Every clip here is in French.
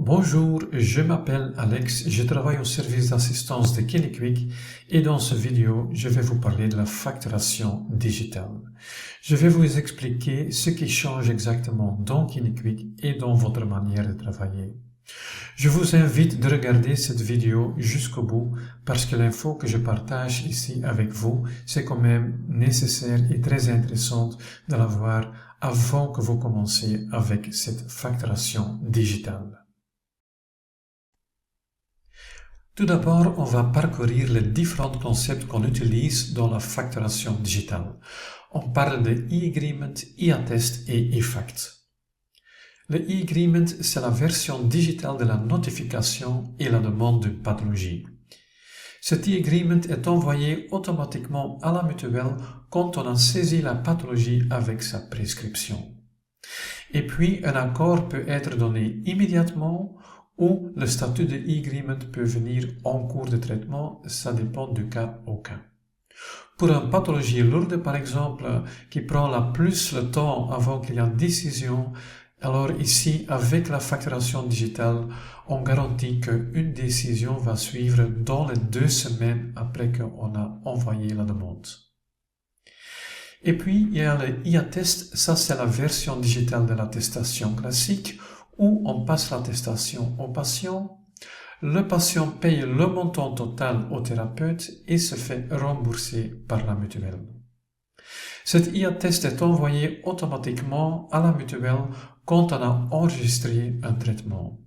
Bonjour, je m'appelle Alex, je travaille au service d'assistance de KineQuick et dans cette vidéo, je vais vous parler de la facturation digitale. Je vais vous expliquer ce qui change exactement dans KineQuick et dans votre manière de travailler. Je vous invite de regarder cette vidéo jusqu'au bout parce que l'info que je partage ici avec vous, c'est quand même nécessaire et très intéressant de la voir avant que vous commenciez avec cette facturation digitale. Tout d'abord, on va parcourir les différents concepts qu'on utilise dans la facturation digitale. On parle de e-agreement, e-attest et e-fact. Le e-agreement, c'est la version digitale de la notification et la demande d'une pathologie. Cet e-agreement est envoyé automatiquement à la mutuelle quand on a saisi la pathologie avec sa prescription. Et puis, un accord peut être donné immédiatement ou le statut de e-agreement peut venir en cours de traitement, ça dépend du cas au cas. Pour une pathologie lourde, par exemple, qui prend plus le temps avant qu'il y ait une décision, alors ici, avec la facturation digitale, on garantit qu'une décision va suivre dans les 2 semaines après qu'on a envoyé la demande. Et puis, il y a le e-attest, ça c'est la version digitale de l'attestation classique, où on passe l'attestation au patient. Le patient paye le montant total au thérapeute et se fait rembourser par la mutuelle. Cet e-attest est envoyé automatiquement à la mutuelle quand on a enregistré un traitement.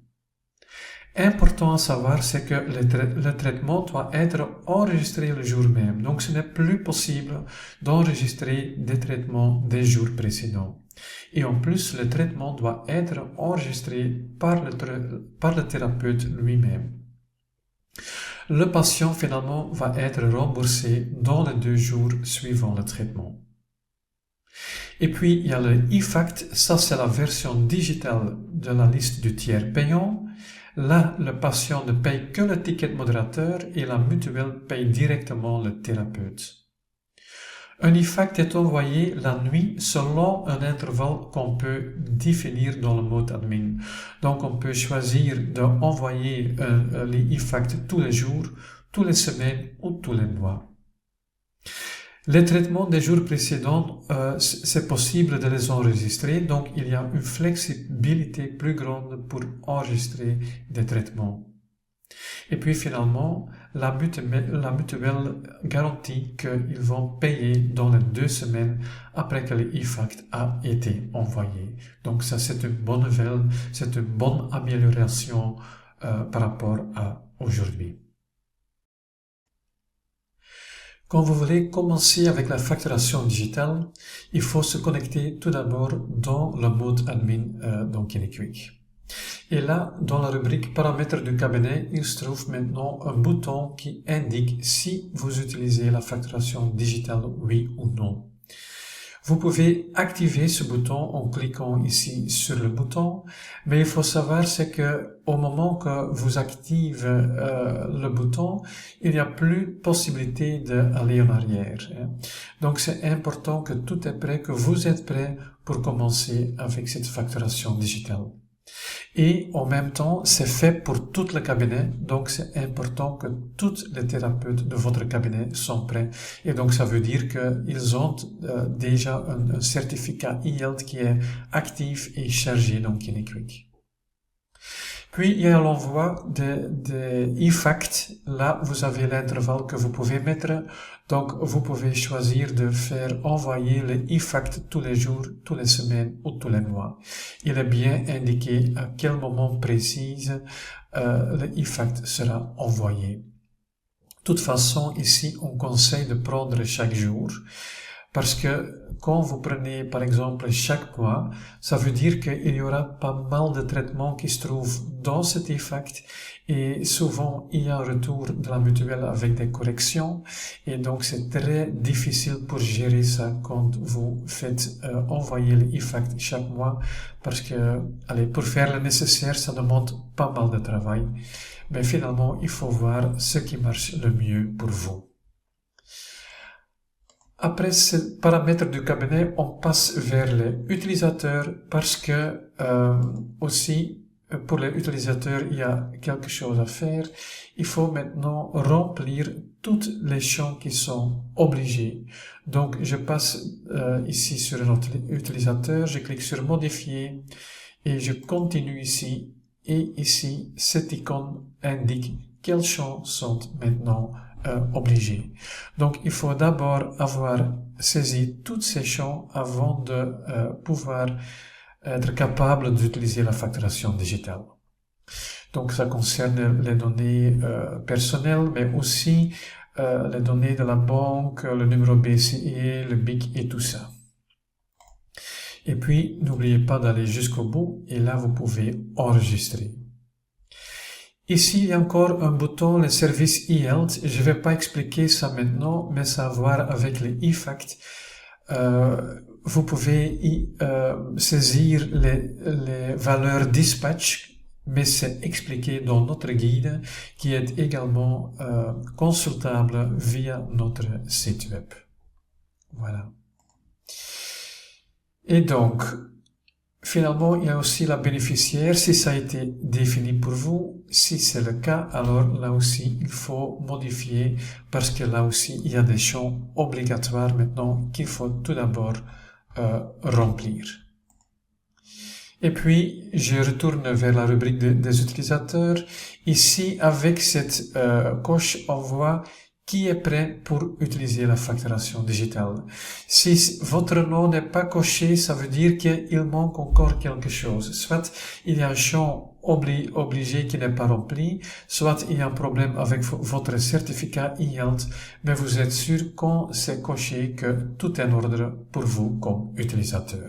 Important à savoir, c'est que le traitement doit être enregistré le jour même. Donc, ce n'est plus possible d'enregistrer des traitements des jours précédents. Et en plus, le traitement doit être enregistré par le thérapeute lui-même. Le patient, finalement, va être remboursé dans les 2 jours suivant le traitement. Et puis, il y a le e-fact, ça c'est la version digitale de la liste du tiers payant. Là, le patient ne paye que le ticket modérateur et la mutuelle paye directement le thérapeute. Un e-fact est envoyé la nuit selon un intervalle qu'on peut définir dans le mode admin. Donc, on peut choisir d'envoyer les e-facts tous les jours, toutes les semaines ou tous les mois. Les traitements des jours précédents, c'est possible de les enregistrer, donc il y a une flexibilité plus grande pour enregistrer des traitements. Et puis finalement, la mutuelle garantit qu'ils vont payer dans les 2 semaines après que le e-fact a été envoyé. Donc ça, c'est une bonne nouvelle, c'est une bonne amélioration par rapport à aujourd'hui. Quand vous voulez commencer avec la facturation digitale, il faut se connecter tout d'abord dans le mode admin dans KineQuick. Et là, dans la rubrique paramètres du cabinet, il se trouve maintenant un bouton qui indique si vous utilisez la facturation digitale, oui ou non. Vous pouvez activer ce bouton en cliquant ici sur le bouton, mais il faut savoir c'est que au moment que vous activez le bouton, il n'y a plus possibilité d'aller en arrière. Donc c'est important que tout est prêt, que vous êtes prêt pour commencer avec cette facturation digitale. Et en même temps, c'est fait pour tout le cabinet, donc c'est important que tous les thérapeutes de votre cabinet sont prêts. Et donc ça veut dire qu'ils ont déjà un certificat e-health qui est actif et chargé dans KineQuick. Puis, il y a l'envoi des e-facts. Là, vous avez l'intervalle que vous pouvez mettre. Donc, vous pouvez choisir de faire envoyer les e-facts tous les jours, toutes les semaines ou tous les mois. Il est bien indiqué à quel moment précis le e-fact sera envoyé. De toute façon, ici, on conseille de prendre chaque jour. Parce que quand vous prenez, par exemple, chaque mois, ça veut dire qu'il y aura pas mal de traitements qui se trouvent dans cet e-fact et souvent il y a un retour de la mutuelle avec des corrections et donc c'est très difficile pour gérer ça quand vous faites envoyer le e-fact chaque mois parce que, pour faire le nécessaire, ça demande pas mal de travail. Mais finalement, il faut voir ce qui marche le mieux pour vous. Après ces paramètres du cabinet, on passe vers les utilisateurs parce que aussi pour les utilisateurs, il y a quelque chose à faire. Il faut maintenant remplir toutes les champs qui sont obligés. Donc, je passe ici sur notre utilisateur, je clique sur modifier et je continue ici. Et ici, cette icône indique quels champs sont maintenant obligés. Donc, il faut d'abord avoir saisi tous ces champs avant de pouvoir être capable d'utiliser la facturation digitale. Donc, ça concerne les données personnelles, mais aussi les données de la banque, le numéro BCE, le BIC et tout ça. Et puis, n'oubliez pas d'aller jusqu'au bout, et là, vous pouvez enregistrer. Ici, il y a encore un bouton, le service e-health. Je ne vais pas expliquer ça maintenant, mais ça a à voir avec les e-facts. Vous pouvez saisir les valeurs dispatch, mais c'est expliqué dans notre guide qui est également consultable via notre site web. Voilà. Et donc, finalement, il y a aussi la bénéficiaire, si ça a été défini pour vous. Si c'est le cas, alors là aussi, il faut modifier parce que là aussi, il y a des champs obligatoires maintenant qu'il faut tout d'abord remplir. Et puis, je retourne vers la rubrique des utilisateurs. Ici, avec cette coche, on voit qui est prêt pour utiliser la facturation digitale. Si votre nom n'est pas coché, ça veut dire qu'il manque encore quelque chose. Soit il y a un champ obligé qui n'est pas rempli, soit il y a un problème avec votre certificat e-health, mais vous êtes sûr quand c'est coché que tout est en ordre pour vous comme utilisateur.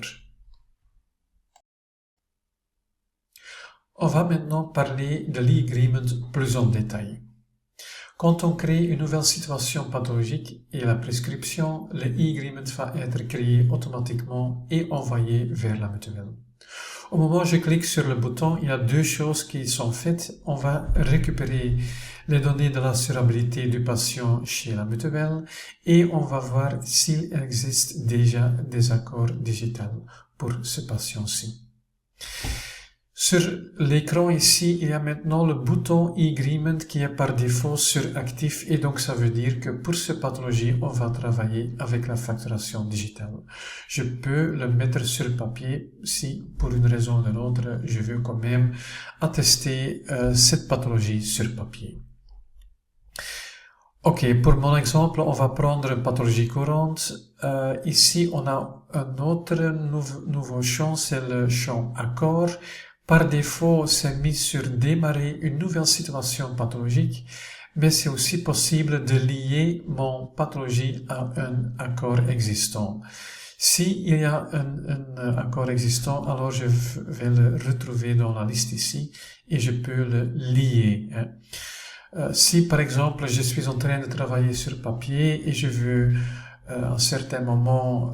On va maintenant parler de l'e-agreement plus en détail. Quand on crée une nouvelle situation pathologique et la prescription, le e-agreement va être créé automatiquement et envoyé vers la mutuelle. Au moment où je clique sur le bouton, il y a deux choses qui sont faites. On va récupérer les données de l'assurabilité du patient chez la mutuelle et on va voir s'il existe déjà des accords digitaux pour ce patient-ci. Sur l'écran ici, il y a maintenant le bouton e-agreement qui est par défaut sur actif et donc ça veut dire que pour cette pathologie, on va travailler avec la facturation digitale. Je peux le mettre sur papier si, pour une raison ou d'une autre, je veux quand même attester cette pathologie sur papier. Ok, pour mon exemple, on va prendre une pathologie courante. Ici, on a un autre nouveau champ, c'est le champ accord. Par défaut, c'est mis sur démarrer une nouvelle situation pathologique, mais c'est aussi possible de lier mon pathologie à un accord existant. S'il y a un accord existant, alors je vais le retrouver dans la liste ici et je peux le lier. Si par exemple je suis en train de travailler sur papier et je veux à un certain moment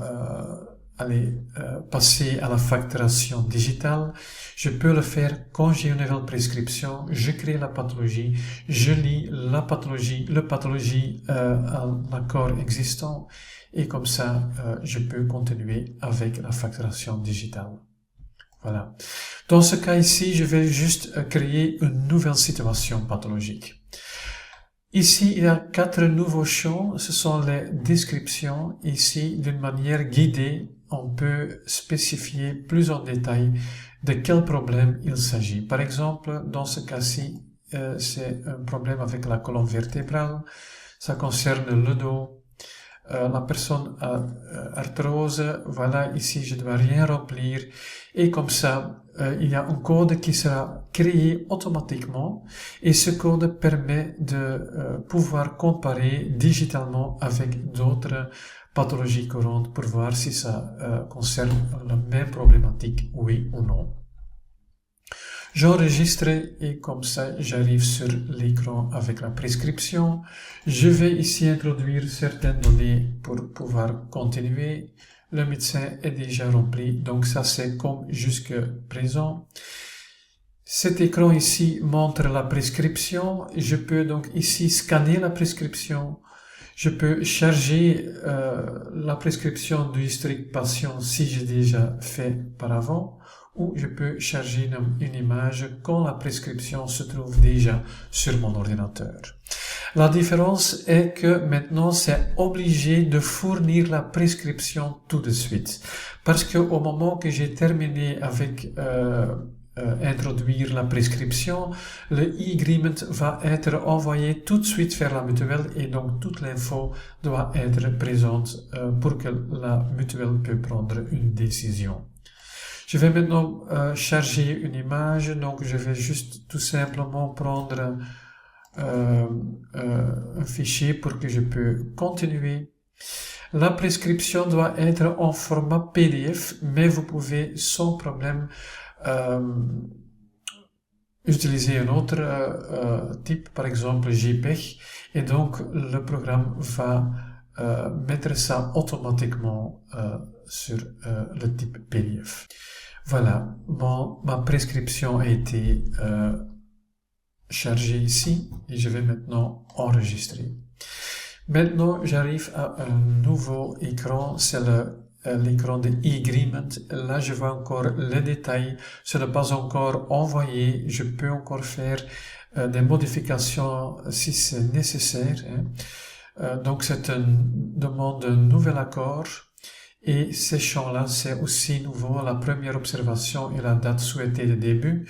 passer à la facturation digitale, je peux le faire quand j'ai une nouvelle prescription, je crée la pathologie, je lis la pathologie, à l'accord existant et comme ça je peux continuer avec la facturation digitale. Voilà. Dans ce cas ici, je vais juste créer une nouvelle situation pathologique. Ici, il y a 4 nouveaux champs. Ce sont les descriptions. Ici, d'une manière guidée, on peut spécifier plus en détail de quel problème il s'agit. Par exemple, dans ce cas-ci, c'est un problème avec la colonne vertébrale. Ça concerne le dos. La personne a arthrose, voilà, ici je ne dois rien remplir et comme ça il y a un code qui sera créé automatiquement et ce code permet de pouvoir comparer digitalement avec d'autres pathologies courantes pour voir si ça concerne la même problématique, oui ou non. J'enregistre et comme ça j'arrive sur l'écran avec la prescription. Je vais ici introduire certaines données pour pouvoir continuer. Le médecin est déjà rempli, donc ça c'est comme jusque présent. Cet écran ici montre la prescription. Je peux donc ici scanner la prescription. Je peux charger la prescription du historique patient si j'ai déjà fait par avant. ou je peux charger une image quand la prescription se trouve déjà sur mon ordinateur. La différence est que maintenant c'est obligé de fournir la prescription tout de suite. Parce que au moment que j'ai terminé avec introduire la prescription, le e-agreement va être envoyé tout de suite vers la mutuelle et donc toute l'info doit être présente pour que la mutuelle puisse prendre une décision. Je vais maintenant charger une image, donc je vais juste tout simplement prendre un fichier pour que je peux continuer. La prescription doit être en format PDF, mais vous pouvez sans problème utiliser un autre type, par exemple JPEG, et donc le programme va mettre ça automatiquement sur le type PDF. Voilà, ma prescription a été chargée ici et je vais maintenant enregistrer. Maintenant, j'arrive à un nouveau écran, c'est l'écran de e-agreement. Là, je vois encore les détails. Ce n'est pas encore envoyé. Je peux encore faire des modifications si c'est nécessaire. Donc, c'est une demande d'un nouvel accord. Et ces champs-là, c'est aussi nouveau. La première observation et la date souhaitée de début.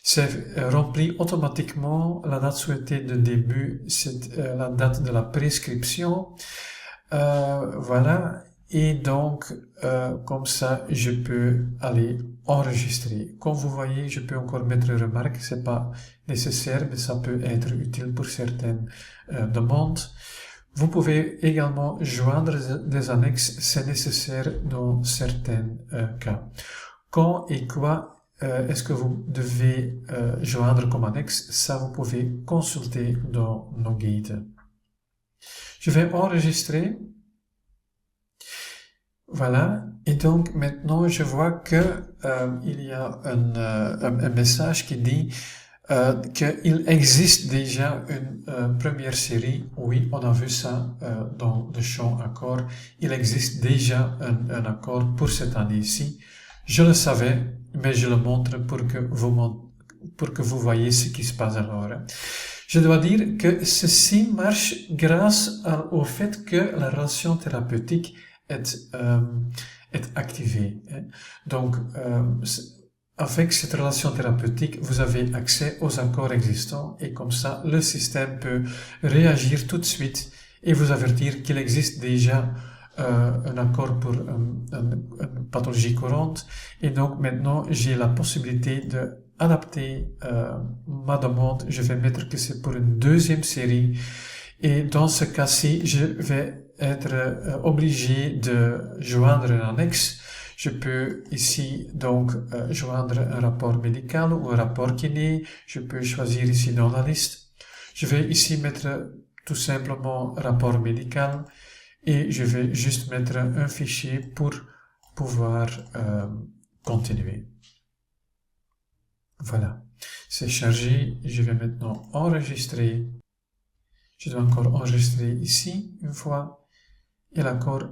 C'est rempli automatiquement. La date souhaitée de début, c'est la date de la prescription. Voilà. Et donc, comme ça, je peux aller enregistrer. Comme vous voyez, je peux encore mettre une remarque. C'est pas nécessaire, mais ça peut être utile pour certaines demandes. Vous pouvez également joindre des annexes, c'est nécessaire dans certains cas. Quand et quoi est-ce que vous devez joindre comme annexe? Ça, vous pouvez consulter dans nos guides. Je vais enregistrer. Voilà. Et donc, maintenant, je vois que il y a un message qui dit qu'il existe déjà une première série. Oui, on a vu ça dans le champ accord. Il existe déjà un accord pour cette année-ci. Je le savais, mais je le montre pour que vous voyez ce qui se passe alors. Je dois dire que ceci marche grâce au fait que la relation thérapeutique est activée. Donc, avec cette relation thérapeutique, vous avez accès aux accords existants et comme ça, le système peut réagir tout de suite et vous avertir qu'il existe déjà un accord pour une pathologie courante et donc maintenant j'ai la possibilité de adapter ma demande. Je vais mettre que c'est pour une deuxième série et dans ce cas-ci je vais être obligé de joindre un annexe. Je peux ici donc joindre un rapport médical ou un rapport kiné. Je peux choisir ici dans la liste. Je vais ici mettre tout simplement rapport médical. Et je vais juste mettre un fichier pour pouvoir continuer. Voilà, c'est chargé. Je vais maintenant enregistrer. Je dois encore enregistrer ici une fois. Et l'accord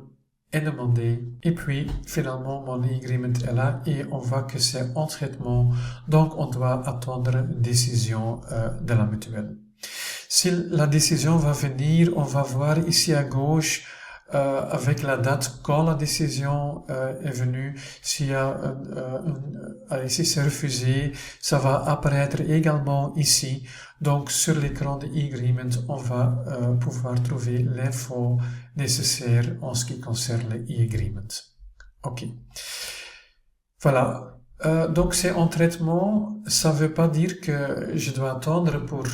est demandé. Et puis, finalement, mon agreement est là et on voit que c'est en traitement. Donc, on doit attendre une décision de la mutuelle. Si la décision va venir, on va voir ici à gauche avec la date quand la décision est venue. S'il y a ici c'est refusé, ça va apparaître également ici. Donc sur l'écran de e-agreement, on va pouvoir trouver l'info nécessaire en ce qui concerne le e-agreement. Ok. Voilà. Donc c'est en traitement, ça ne veut pas dire que je dois attendre pour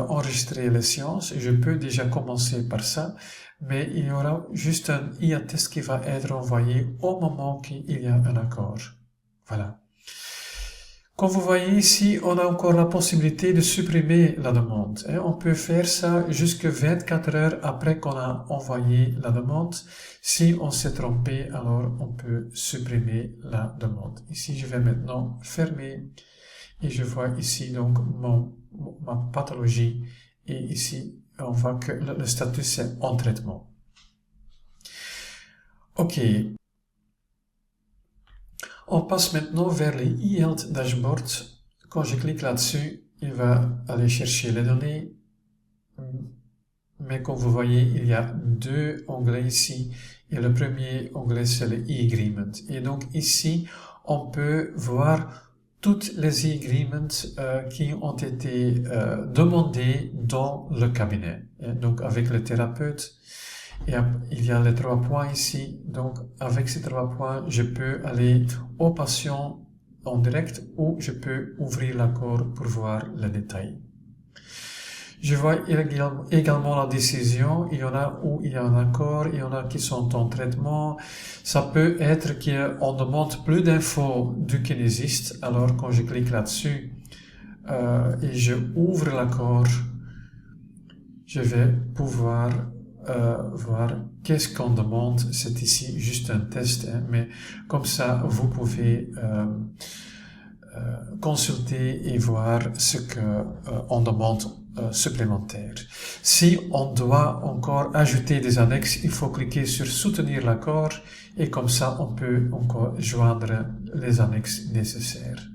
enregistrer les séances. Je peux déjà commencer par ça, mais il y aura juste un IA-test qui va être envoyé au moment qu'il y a un accord. Voilà. Comme vous voyez ici, on a encore la possibilité de supprimer la demande. On peut faire ça jusque 24 heures après qu'on a envoyé la demande. Si on s'est trompé, alors on peut supprimer la demande. Ici, je vais maintenant fermer et je vois ici donc ma pathologie et ici, on voit que le statut c'est en traitement. Ok. On passe maintenant vers le eHealth Dashboard. Quand je clique là-dessus, il va aller chercher les données. Mais comme vous voyez, il y a deux onglets ici. Et le premier onglet, c'est le e-agreement. Et donc ici, on peut voir toutes les e-agreements qui ont été demandés dans le cabinet. Et donc avec le thérapeute, et il y a les 3 points ici. Donc avec ces 3 points, je peux aller au patient en direct ou je peux ouvrir l'accord pour voir les détails. Je vois également la décision. Il y en a où il y a un accord, il y en a qui sont en traitement. Ça peut être qu'on demande plus d'infos du kinésiste. Alors quand je clique là-dessus et je ouvre l'accord, je vais pouvoir voir qu'est-ce qu'on demande. C'est ici juste un test, hein, mais comme ça vous pouvez consulter et voir ce que on demande supplémentaire. Si on doit encore ajouter des annexes, il faut cliquer sur soutenir l'accord et comme ça on peut encore joindre les annexes nécessaires.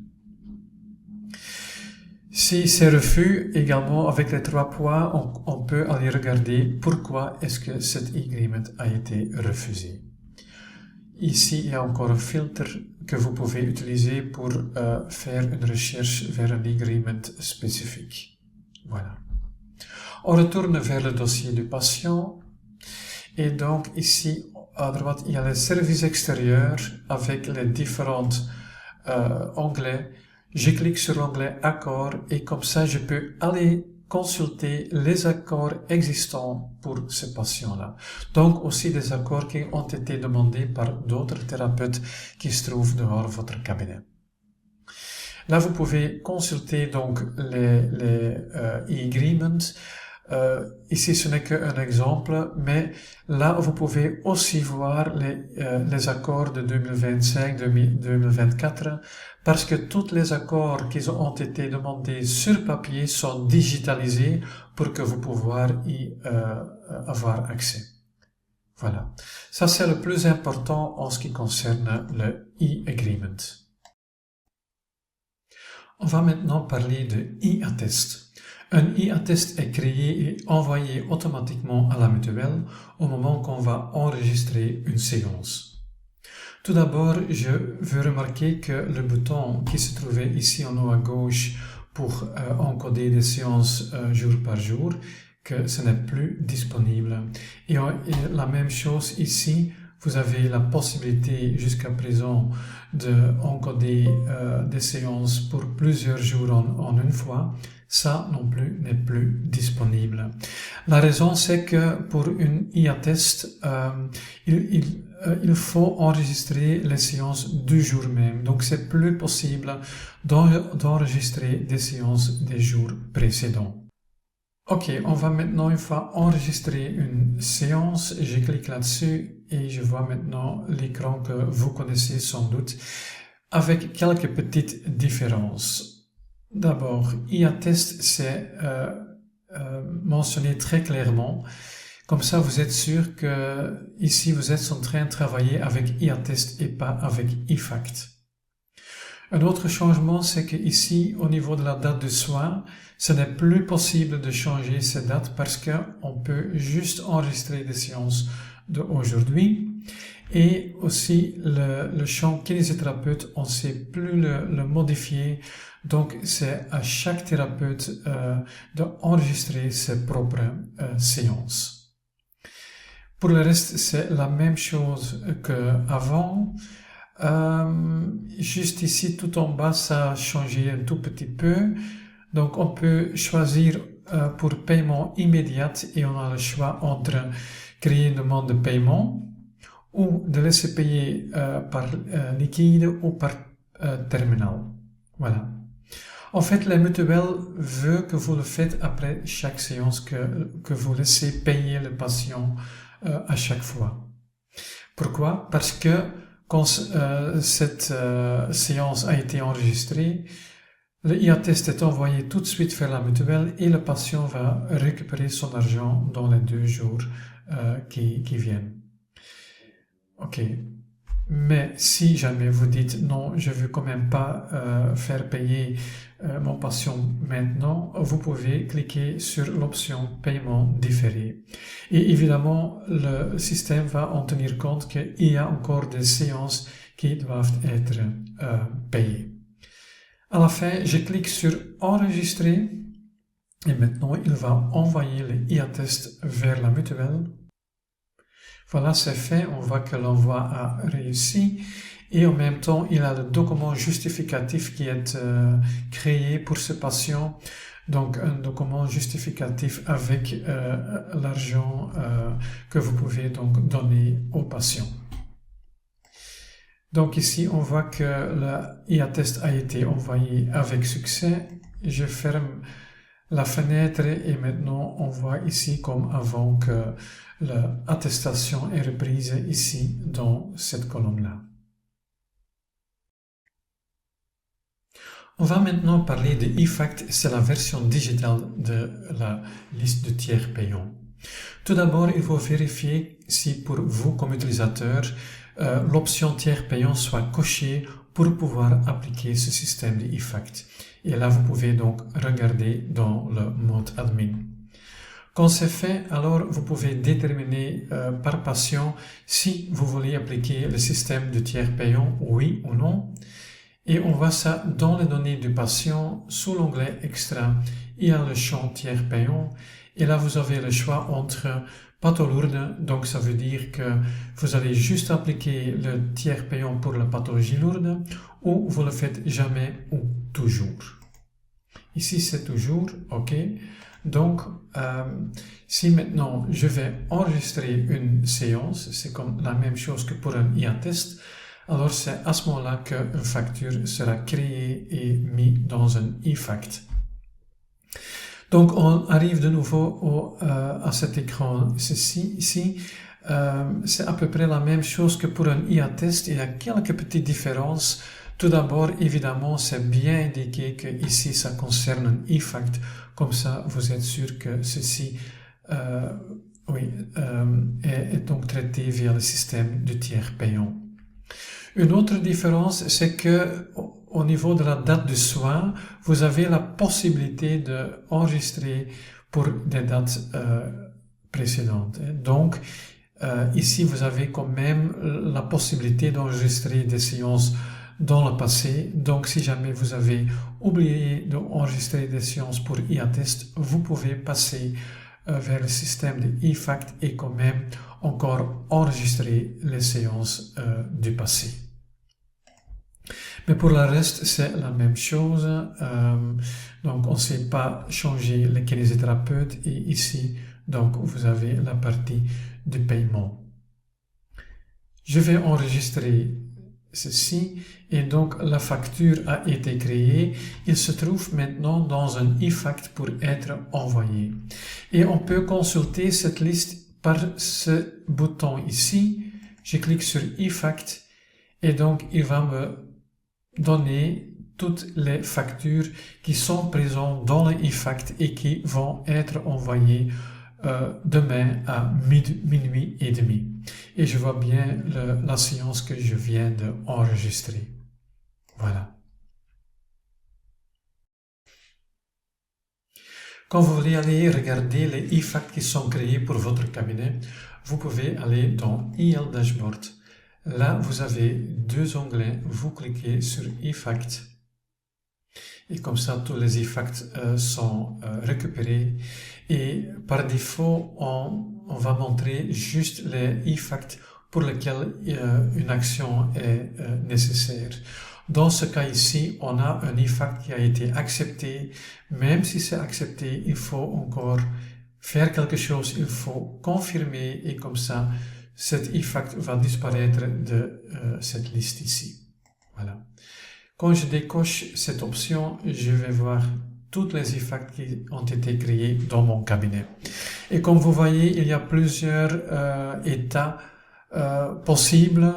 Si c'est refus, également avec les 3 points, on peut aller regarder pourquoi est-ce que cet agreement a été refusé. Ici, il y a encore un filtre que vous pouvez utiliser pour faire une recherche vers un agreement spécifique. Voilà. On retourne vers le dossier du patient. Et donc, ici, à droite, il y a les services extérieurs avec les différents onglets. Je clique sur l'onglet Accords et comme ça, je peux aller consulter les accords existants pour ce patient-là. Donc aussi des accords qui ont été demandés par d'autres thérapeutes qui se trouvent dehors votre cabinet. Là, vous pouvez consulter donc les e-agreements. Ici, ce n'est qu'un exemple, mais là, vous pouvez aussi voir les accords de 2025-2024, parce que tous les accords qui ont été demandés sur papier sont digitalisés pour que vous puissiez y avoir accès. Voilà. Ça, c'est le plus important en ce qui concerne le e-agreement. On va maintenant parler de e-attest. Un e-attest est créé et envoyé automatiquement à la mutuelle au moment qu'on va enregistrer une séance. Tout d'abord, je veux remarquer que le bouton qui se trouvait ici en haut à gauche pour encoder des séances jour par jour, que ce n'est plus disponible. Et la même chose ici, vous avez la possibilité jusqu'à présent d'encoder des séances pour plusieurs jours en une fois. Ça non plus n'est plus disponible. La raison c'est que pour une e-attest, il faut enregistrer les séances du jour même. Donc c'est plus possible d'enregistrer des séances des jours précédents. Ok, on va maintenant une fois enregistrer une séance. Je clique là-dessus et je vois maintenant l'écran que vous connaissez sans doute avec quelques petites différences. D'abord, e-attest, c'est mentionné très clairement. Comme ça, vous êtes sûr que ici, vous êtes en train de travailler avec e-attest et pas avec e-fact. Un autre changement, c'est que ici, au niveau de la date de soin, ce n'est plus possible de changer cette date parce qu'on peut juste enregistrer des séances d'aujourd'hui. Et aussi, le champ kinésithérapeute, on ne sait plus le modifier. Donc, c'est à chaque thérapeute d'enregistrer ses propres séances. Pour le reste, c'est la même chose qu'avant. Juste ici, tout en bas, ça a changé un tout petit peu. Donc, on peut choisir pour paiement immédiat et on a le choix entre créer une demande de paiement ou de laisser payer par liquide ou par terminal. Voilà. En fait, la mutuelle veut que vous le faites après chaque séance, que vous laissez payer le patient à chaque fois. Pourquoi? Parce que quand cette séance a été enregistrée, le e-attest est envoyé tout de suite vers la mutuelle et le patient va récupérer son argent dans les 2 jours qui viennent. Ok. Mais si jamais vous dites non, je veux quand même pas faire payer mon patient maintenant, vous pouvez cliquer sur l'option paiement différé. Et évidemment, le système va en tenir compte qu'il y a encore des séances qui doivent être payées. À la fin, je clique sur enregistrer et maintenant il va envoyer le e-attest vers la mutuelle. Voilà, c'est fait, on voit que l'envoi a réussi et en même temps, il a le document justificatif qui est créé pour ce patient. Donc, un document justificatif avec l'argent que vous pouvez donc donner au patient. Donc ici, on voit que le e-attest a été envoyé avec succès. Je ferme la fenêtre et maintenant on voit ici comme avant que l'attestation est reprise ici dans cette colonne-là. On va maintenant parler de e-fact, c'est la version digitale de la liste de tiers payants. Tout d'abord, il faut vérifier si pour vous comme utilisateur, l'option tiers payant soit cochée pour pouvoir appliquer ce système de e-fact. Et là, vous pouvez donc regarder dans le mode admin. Quand c'est fait, alors vous pouvez déterminer par patient si vous voulez appliquer le système de tiers payant, oui ou non. Et on voit ça dans les données du patient, sous l'onglet Extra, il y a le champ tiers payant. Et là, vous avez le choix entre patho lourde, donc ça veut dire que vous allez juste appliquer le tiers payant pour la pathologie lourde, ou vous le faites jamais ou toujours. Ici, c'est toujours, ok. Donc, si maintenant je vais enregistrer une séance, c'est comme la même chose que pour un e-attest, alors c'est à ce moment-là qu'une facture sera créée et mise dans un e-fact. Donc, on arrive de nouveau à cet écran ici. C'est à peu près la même chose que pour un e-attest. Il y a quelques petites différences. Tout d'abord, évidemment, c'est bien indiqué que ici, ça concerne un e-fact. Comme ça, vous êtes sûr que ceci est donc traité via le système de tiers payant. Une autre différence, c'est que au niveau de la date de soin, vous avez la possibilité d'enregistrer pour des dates précédentes. Donc, ici, vous avez quand même la possibilité d'enregistrer des séances dans le passé. Donc, si jamais vous avez oublié d'enregistrer des séances pour e-attest, vous pouvez passer vers le système de e-fact et quand même encore enregistrer les séances du passé. Mais pour le reste, c'est la même chose. Donc, on ne sait pas changer les kinésithérapeutes et ici, donc, vous avez la partie de paiement. Je vais enregistrer ceci et donc la facture a été créée. Il se trouve maintenant dans un e-fact pour être envoyé. Et on peut consulter cette liste par ce bouton ici. Je clique sur e-fact et donc il va me donner toutes les factures qui sont présentes dans le e-fact et qui vont être envoyées demain à minuit et demi. Et je vois bien la séance que je viens d'enregistrer. Voilà. Quand vous voulez aller regarder les e-facts qui sont créés pour votre cabinet, vous pouvez aller dans IL Dashboard. Là, vous avez deux onglets. Vous cliquez sur e-fact. Et comme ça, tous les e-facts sont récupérés. Et par défaut, on va montrer juste les e-facts pour lesquels une action est nécessaire. Dans ce cas ici, on a un e-fact qui a été accepté. Même si c'est accepté, il faut encore faire quelque chose. Il faut confirmer et comme ça, cet e-fact va disparaître de cette liste ici. Voilà. Quand je décoche cette option, je vais voir toutes les e-facts qui ont été créés dans mon cabinet. Et comme vous voyez, il y a plusieurs états possibles.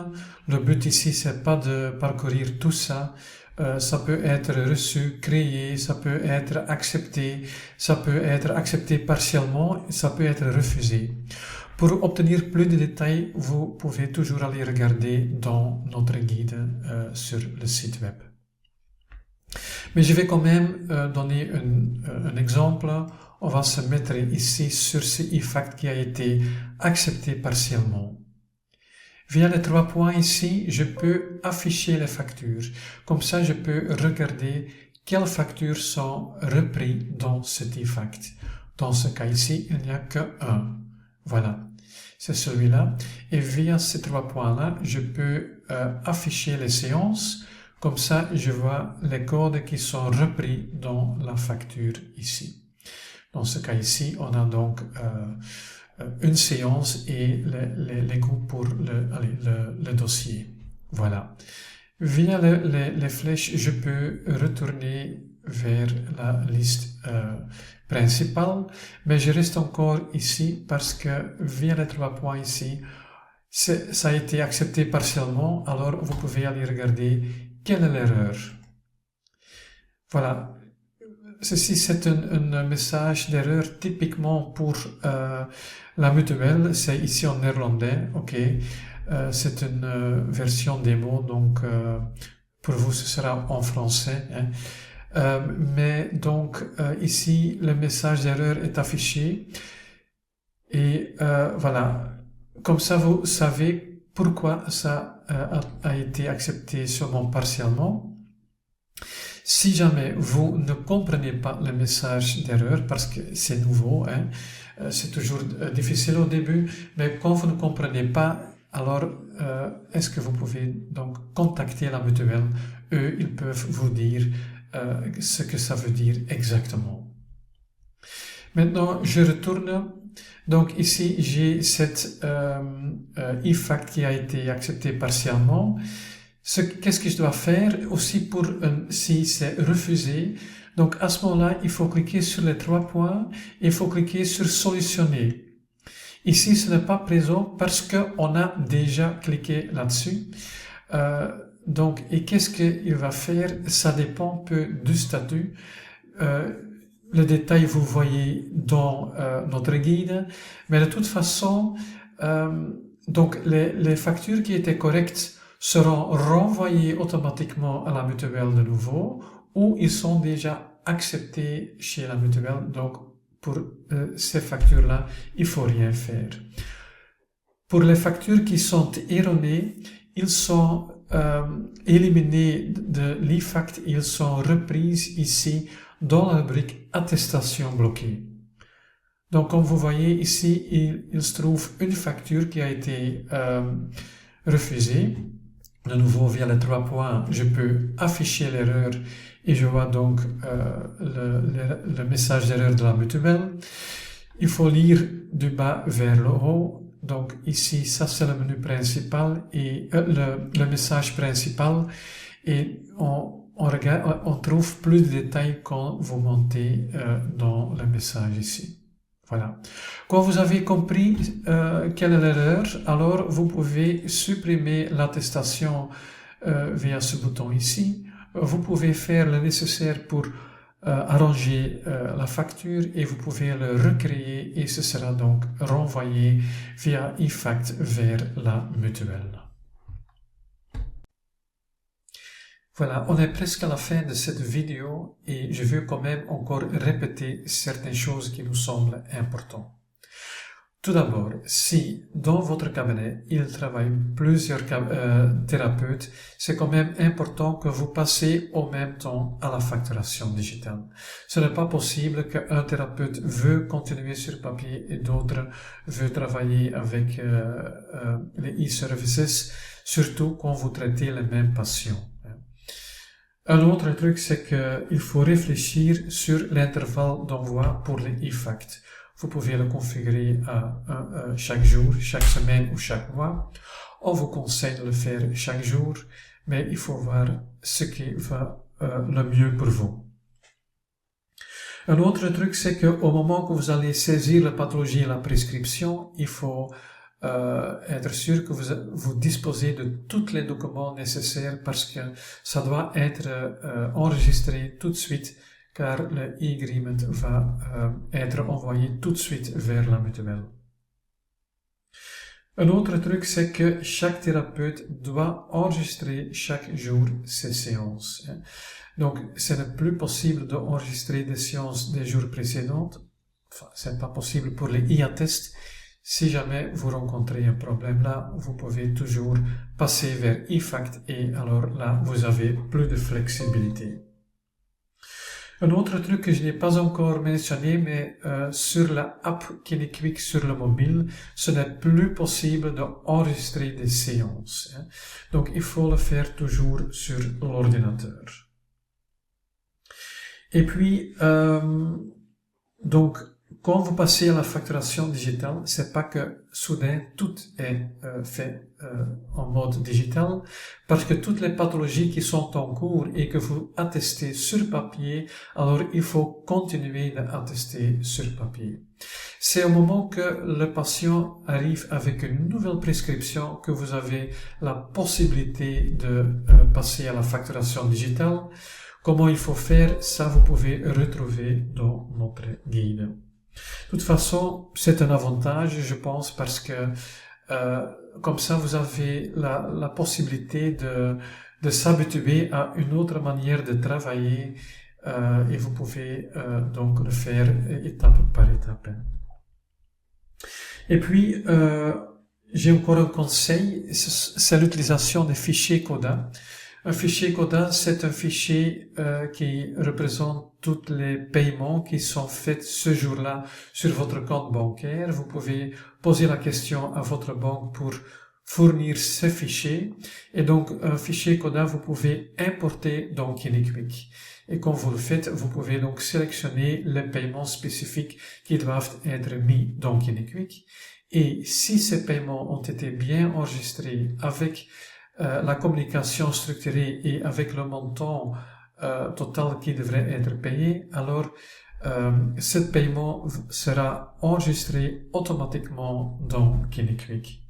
Le but ici, c'est pas de parcourir tout ça. Ça peut être reçu, créé, ça peut être accepté partiellement, ça peut être refusé. Pour obtenir plus de détails, vous pouvez toujours aller regarder dans notre guide sur le site web. Mais je vais quand même donner un exemple. On va se mettre ici sur ce e-fact qui a été accepté partiellement. Via les 3 points ici, je peux afficher les factures. Comme ça, je peux regarder quelles factures sont reprises dans cet e-fact. Dans ce cas ici, il n'y a que un. Voilà, c'est celui-là. Et via ces 3 points-là, je peux afficher les séances. Comme ça, je vois les codes qui sont repris dans la facture ici. Dans ce cas ici, on a donc une séance et les coûts pour le dossier. Voilà. Via les flèches, je peux retourner vers la liste principale, mais je reste encore ici parce que via les 3 points ici, ça a été accepté partiellement, alors vous pouvez aller regarder quelle est l'erreur. Voilà. Ceci, c'est un message d'erreur typiquement pour la mutuelle. C'est ici en néerlandais, ok. C'est une version démo, donc pour vous, ce sera en français. Hein. Mais donc, ici, le message d'erreur est affiché. Et voilà. Comme ça, vous savez pourquoi ça a été accepté seulement partiellement. Si jamais vous ne comprenez pas le message d'erreur, parce que c'est nouveau, hein, c'est toujours difficile au début, mais quand vous ne comprenez pas, alors est-ce que vous pouvez donc contacter la mutuelle? Eux, ils peuvent vous dire ce que ça veut dire exactement. Maintenant, je retourne. Donc ici, j'ai cette e-fact qui a été accepté partiellement. Qu'est-ce que je dois faire aussi pour si c'est refusé? Donc à ce moment-là, il faut cliquer sur les 3 points et il faut cliquer sur solutionner. Ici, ce n'est pas présent parce qu'on a déjà cliqué là-dessus. Donc, et qu'est-ce qu'il va faire? Ça dépend peu du statut. Le détail, vous voyez dans notre guide. Mais de toute façon, donc les factures qui étaient correctes seront renvoyés automatiquement à la mutuelle de nouveau, ou ils sont déjà acceptés chez la mutuelle. Donc, pour ces factures-là, il faut rien faire. Pour les factures qui sont erronées, ils sont éliminés de l'e-fact, ils sont reprises ici dans la rubrique attestation bloquée. Donc, comme vous voyez ici, il se trouve une facture qui a été refusée. De nouveau, via les 3 points, je peux afficher l'erreur et je vois donc le message d'erreur de la mutuelle. Il faut lire du bas vers le haut. Donc ici, ça c'est le menu principal et le message principal. Et on trouve plus de détails quand vous montez dans le message ici. Voilà. Quand vous avez compris quelle est l'erreur, alors vous pouvez supprimer l'attestation via ce bouton ici. Vous pouvez faire le nécessaire pour arranger la facture et vous pouvez le recréer et ce sera donc renvoyé via e-fact vers la mutuelle. Voilà, on est presque à la fin de cette vidéo et je veux quand même encore répéter certaines choses qui nous semblent importantes. Tout d'abord, si dans votre cabinet, il travaille plusieurs thérapeutes, c'est quand même important que vous passez au même temps à la facturation digitale. Ce n'est pas possible qu'un thérapeute veut continuer sur papier et d'autres veut travailler avec les e-services, surtout quand vous traitez les mêmes patients. Un autre truc, c'est qu'il faut réfléchir sur l'intervalle d'envoi pour les e-fact. Vous pouvez le configurer à chaque jour, chaque semaine ou chaque mois. On vous conseille de le faire chaque jour, mais il faut voir ce qui va le mieux pour vous. Un autre truc, c'est qu'au moment que vous allez saisir la pathologie et la prescription, il faut être sûr que vous disposez de tous les documents nécessaires parce que ça doit être enregistré tout de suite car le e-agreement va être envoyé tout de suite vers la mutuelle. Un autre truc, c'est que chaque thérapeute doit enregistrer chaque jour ses séances. Donc, ce n'est plus possible d'enregistrer des séances des jours précédents. Enfin, c'est pas possible pour les IA-tests. Si jamais vous rencontrez un problème là, vous pouvez toujours passer vers eFact et alors là, vous avez plus de flexibilité. Un autre truc que je n'ai pas encore mentionné, mais sur la app KineQuick sur le mobile, ce n'est plus possible d'enregistrer des séances. Donc, il faut le faire toujours sur l'ordinateur. Et puis, donc, quand vous passez à la facturation digitale, c'est pas que soudain tout est fait en mode digital, parce que toutes les pathologies qui sont en cours et que vous attestez sur papier, alors il faut continuer d'attester sur papier. C'est au moment que le patient arrive avec une nouvelle prescription que vous avez la possibilité de passer à la facturation digitale. Comment il faut faire, ça vous pouvez retrouver dans notre guide. De toute façon, c'est un avantage, je pense, parce que comme ça, vous avez la possibilité de s'habituer à une autre manière de travailler et vous pouvez donc le faire étape par étape. Et puis, j'ai encore un conseil, c'est l'utilisation des fichiers CODA. Un fichier CODA, c'est un fichier qui représente tous les paiements qui sont faits ce jour-là sur votre compte bancaire. Vous pouvez poser la question à votre banque pour fournir ces fichiers. Et donc, un fichier CODA, vous pouvez importer dans KineQuick. Et quand vous le faites, vous pouvez donc sélectionner les paiements spécifiques qui doivent être mis dans KineQuick. Et si ces paiements ont été bien enregistrés avec la communication structurée et avec le montant total qui devrait être payé, alors ce paiement sera enregistré automatiquement dans KineQuick.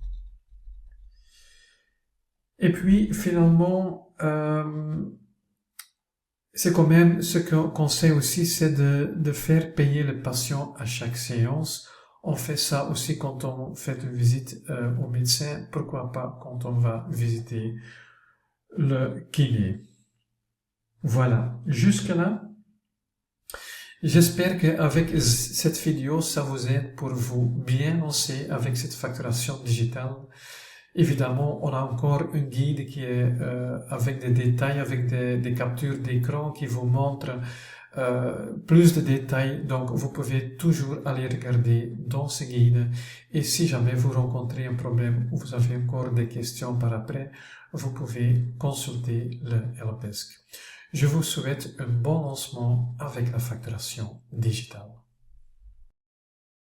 Et puis finalement, c'est quand même ce qu'on sait aussi, c'est de faire payer le patient à chaque séance. On fait ça aussi quand on fait une visite au médecin, pourquoi pas quand on va visiter le kiné. Voilà, jusque-là, j'espère qu'avec cette vidéo, ça vous aide pour vous bien lancer avec cette facturation digitale. Évidemment, on a encore un guide qui est avec des détails, avec des captures d'écran qui vous montrent plus de détails, donc vous pouvez toujours aller regarder dans ce guide et si jamais vous rencontrez un problème ou vous avez encore des questions par après, vous pouvez consulter le helpdesk. Je vous souhaite un bon lancement avec la facturation digitale.